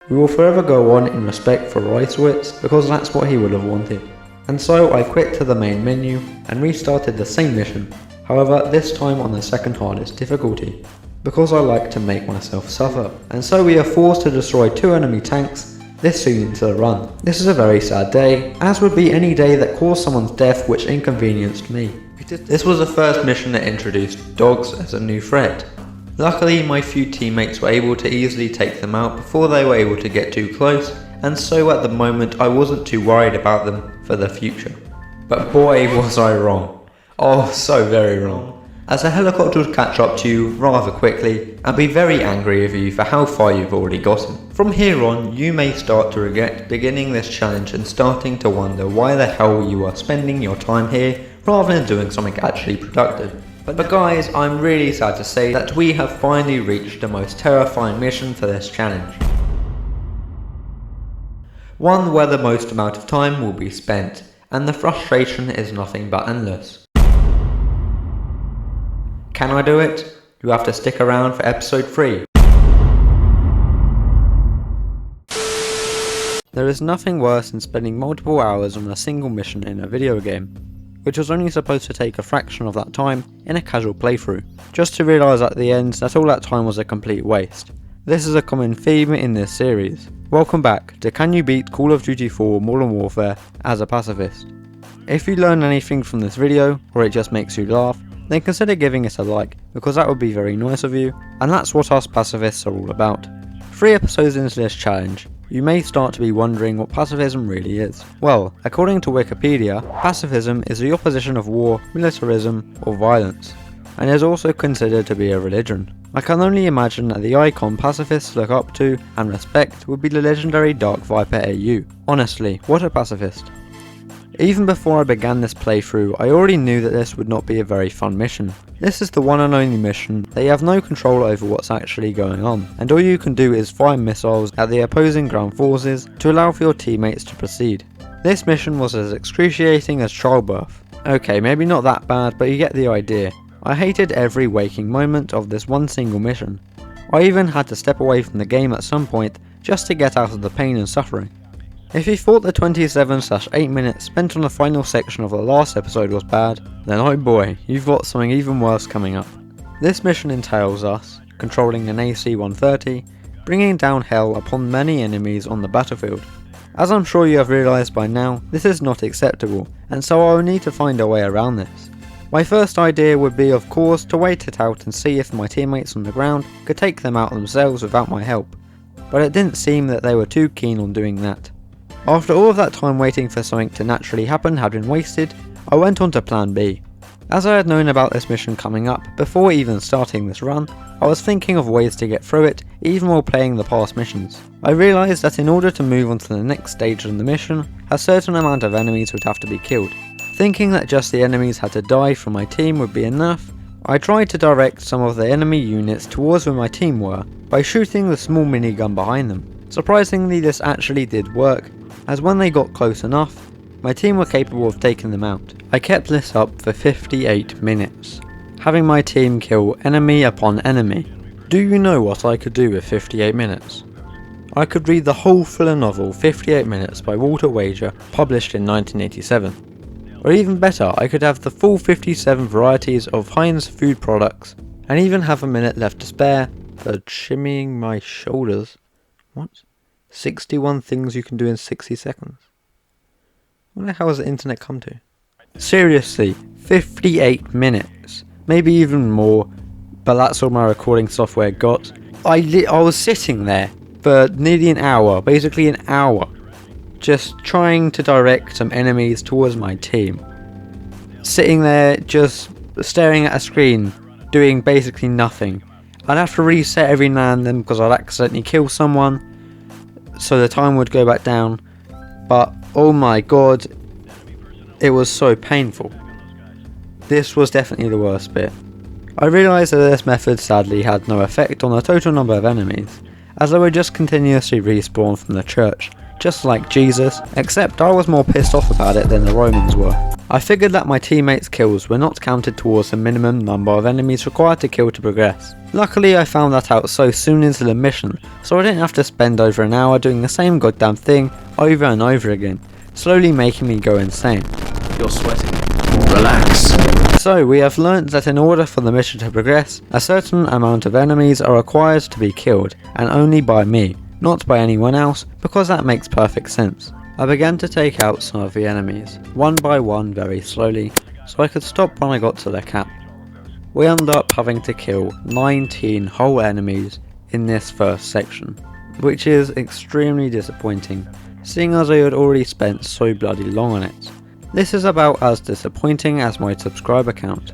We will forever go on in respect for Reiswitz because that's what he would have wanted. And so I quit to the main menu and restarted the same mission, however this time on the second hardest difficulty, because I like to make myself suffer. And so we are forced to destroy 2 enemy tanks this soon into the run. This is a very sad day, as would be any day that caused someone's death which inconvenienced me. This was the first mission that introduced dogs as a new threat. Luckily my few teammates were able to easily take them out before they were able to get too close, and so at the moment I wasn't too worried about them for the future. But boy was I wrong. Oh, so very wrong. As a helicopter would catch up to you rather quickly and be very angry with you for how far you've already gotten. From here on, you may start to regret beginning this challenge and starting to wonder why the hell you are spending your time here rather than doing something actually productive. But guys, I'm really sad to say that we have finally reached the most terrifying mission for this challenge. One where the most amount of time will be spent, and the frustration is nothing but endless. Can I do it? You have to stick around for episode 3. There is nothing worse than spending multiple hours on a single mission in a video game, which was only supposed to take a fraction of that time in a casual playthrough, just to realise at the end that all that time was a complete waste. This is a common theme in this series. Welcome back to Can You Beat Call of Duty 4 Modern Warfare as a Pacifist. If you learn anything from this video, or it just makes you laugh, then consider giving it a like, because that would be very nice of you, and that's what us pacifists are all about. 3 episodes into this challenge, you may start to be wondering what pacifism really is. Well, according to Wikipedia, pacifism is the opposition of war, militarism, or violence, and is also considered to be a religion. I can only imagine that the icon pacifists look up to and respect would be the legendary Dark Viper AU. Honestly, what a pacifist. Even before I began this playthrough, I already knew that this would not be a very fun mission. This is the one and only mission that you have no control over what's actually going on, and all you can do is fire missiles at the opposing ground forces to allow for your teammates to proceed. This mission was as excruciating as childbirth. Okay, maybe not that bad, but you get the idea. I hated every waking moment of this one single mission. I even had to step away from the game at some point just to get out of the pain and suffering. If you thought the 27/8 minutes spent on the final section of the last episode was bad, then oh boy, you've got something even worse coming up. This mission entails us controlling an AC-130, bringing down hell upon many enemies on the battlefield. As I'm sure you have realised by now, this is not acceptable, and so I will need to find a way around this. My first idea would be of course to wait it out and see if my teammates on the ground could take them out themselves without my help, but it didn't seem that they were too keen on doing that. After all of that time waiting for something to naturally happen had been wasted, I went on to plan B. As I had known about this mission coming up before even starting this run, I was thinking of ways to get through it even while playing the past missions. I realised that in order to move on to the next stage of the mission, a certain amount of enemies would have to be killed. Thinking that just the enemies had to die from my team would be enough, I tried to direct some of the enemy units towards where my team were by shooting the small minigun behind them. Surprisingly, this actually did work, as when they got close enough, my team were capable of taking them out. I kept this up for 58 minutes, having my team kill enemy upon enemy. Do you know what I could do with 58 minutes? I could read the whole thriller novel 58 Minutes by Walter Wager, published in 1987. Or even better, I could have the full 57 varieties of Heinz food products, and even have a minute left to spare for shimmying my shoulders. What? 61 things you can do in 60 seconds. What the hell has the internet come to? Seriously, 58 minutes. Maybe even more, but that's all my recording software got. I was sitting there for nearly an hour, basically an hour, just trying to direct some enemies towards my team. Sitting there just staring at a screen, doing basically nothing. I'd have to reset every now and then because I'd accidentally kill someone, so the time would go back down, but oh my god, it was so painful. This was definitely the worst bit. I realised that this method sadly had no effect on the total number of enemies, as they would just continuously respawn from the church, just like Jesus, except I was more pissed off about it than the Romans were. I figured that my teammates' kills were not counted towards the minimum number of enemies required to kill to progress, Luckily I found that out so soon into the mission, so I didn't have to spend over an hour doing the same goddamn thing over and over again, slowly making me go insane. You're sweating. Relax. So we have learnt that in order for the mission to progress, a certain amount of enemies are required to be killed, and only by me, not by anyone else, because that makes perfect sense. I began to take out some of the enemies, one by one very slowly, so I could stop when I got to the cap. We ended up having to kill 19 whole enemies in this first section, which is extremely disappointing, seeing as I had already spent so bloody long on it. This is about as disappointing as my subscriber count.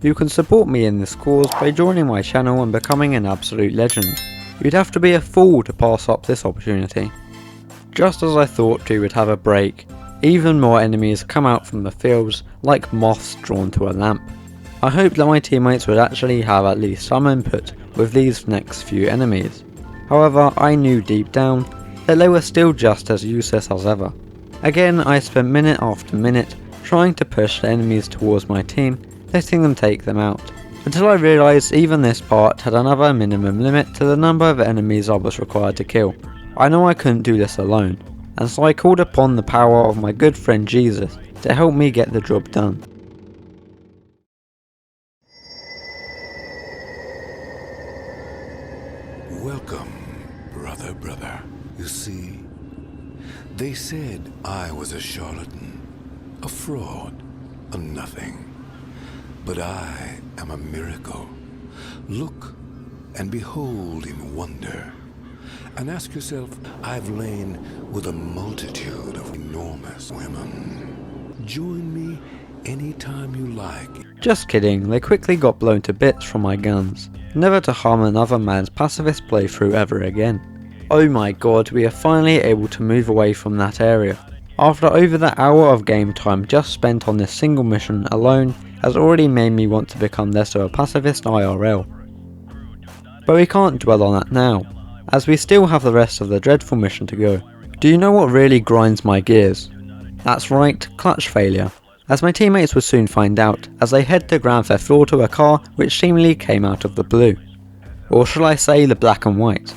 You can support me in this cause by joining my channel and becoming an absolute legend. You'd have to be a fool to pass up this opportunity. Just as I thought we would have a break, even more enemies come out from the fields like moths drawn to a lamp. I hoped that my teammates would actually have at least some input with these next few enemies. However, I knew deep down that they were still just as useless as ever. Again, I spent minute after minute trying to push the enemies towards my team, letting them take them out, until I realised even this part had another minimum limit to the number of enemies I was required to kill. I know I couldn't do this alone, and so I called upon the power of my good friend Jesus to help me get the job done. Welcome, brother. You see, they said I was a charlatan, a fraud, a nothing. But I am a miracle. Look and behold in wonder. And ask yourself, I've lain with a multitude of enormous women. Join me anytime you like. Just kidding, they quickly got blown to bits from my guns, never to harm another man's pacifist playthrough ever again. Oh my god, we are finally able to move away from that area. After over the hour of game time just spent on this single mission alone has already made me want to become less of a pacifist IRL. But we can't dwell on that now, as we still have the rest of the dreadful mission to go. Do you know what really grinds my gears? That's right, clutch failure, as my teammates would soon find out as they head to Grand Theft Auto a car which seemingly came out of the blue. Or shall I say the black and white.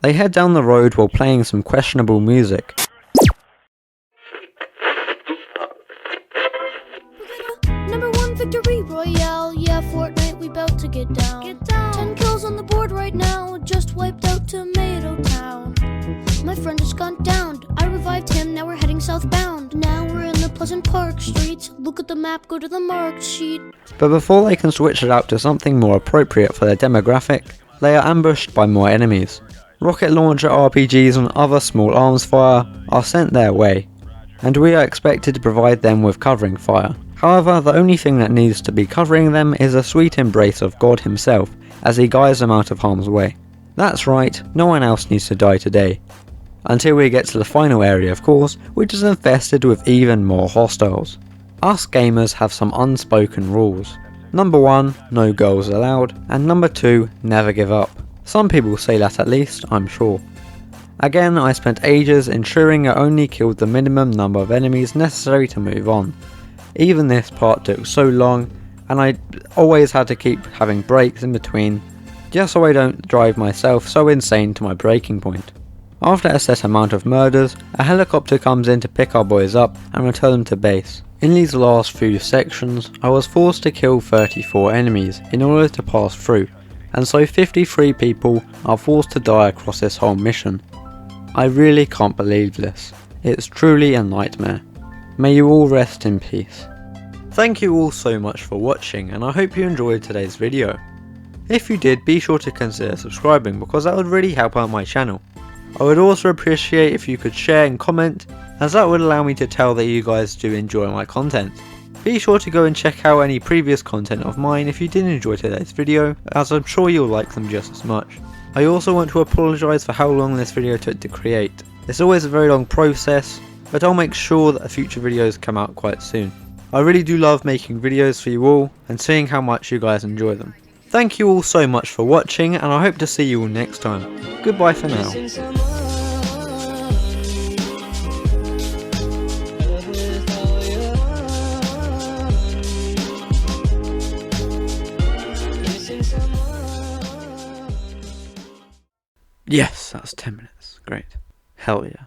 They head down the road while playing some questionable music. Number 1 victory royale, yeah, Fortnite, we bout to get down. 10 kills on the board right now, just wiped out Tomato Town. My friend just gone down, I revived him, now we're heading southbound. Now we're in the Pleasant Park streets, look at the map, go to the marked sheet. But before they can switch it out to something more appropriate for their demographic, they are ambushed by more enemies. Rocket launcher RPGs and other small arms fire are sent their way, and we are expected to provide them with covering fire. However, the only thing that needs to be covering them is a sweet embrace of God himself as he guides them out of harm's way. That's right, no one else needs to die today. Until we get to the final area, of course, which is infested with even more hostiles. Us gamers have some unspoken rules. Number 1, no girls allowed, and number 2, never give up. Some people say that at least, I'm sure. Again, I spent ages ensuring I only killed the minimum number of enemies necessary to move on. Even this part took so long, and I always had to keep having breaks in between, just so I don't drive myself so insane to my breaking point. After a set amount of murders, a helicopter comes in to pick our boys up and return them to base. In these last few sections, I was forced to kill 34 enemies in order to pass through, and so 53 people are forced to die across this whole mission. I really can't believe this. It's truly a nightmare. May you all rest in peace. Thank you all so much for watching, and I hope you enjoyed today's video. If you did, be sure to consider subscribing because that would really help out my channel. I would also appreciate if you could share and comment, as that would allow me to tell that you guys do enjoy my content. Be sure to go and check out any previous content of mine if you did enjoy today's video, as I'm sure you'll like them just as much. I also want to apologise for how long this video took to create. It's always a very long process, but I'll make sure that future videos come out quite soon. I really do love making videos for you all and seeing how much you guys enjoy them. Thank you all so much for watching, and I hope to see you all next time. Goodbye for now. Yes, that's 10 minutes. Great. Hell yeah.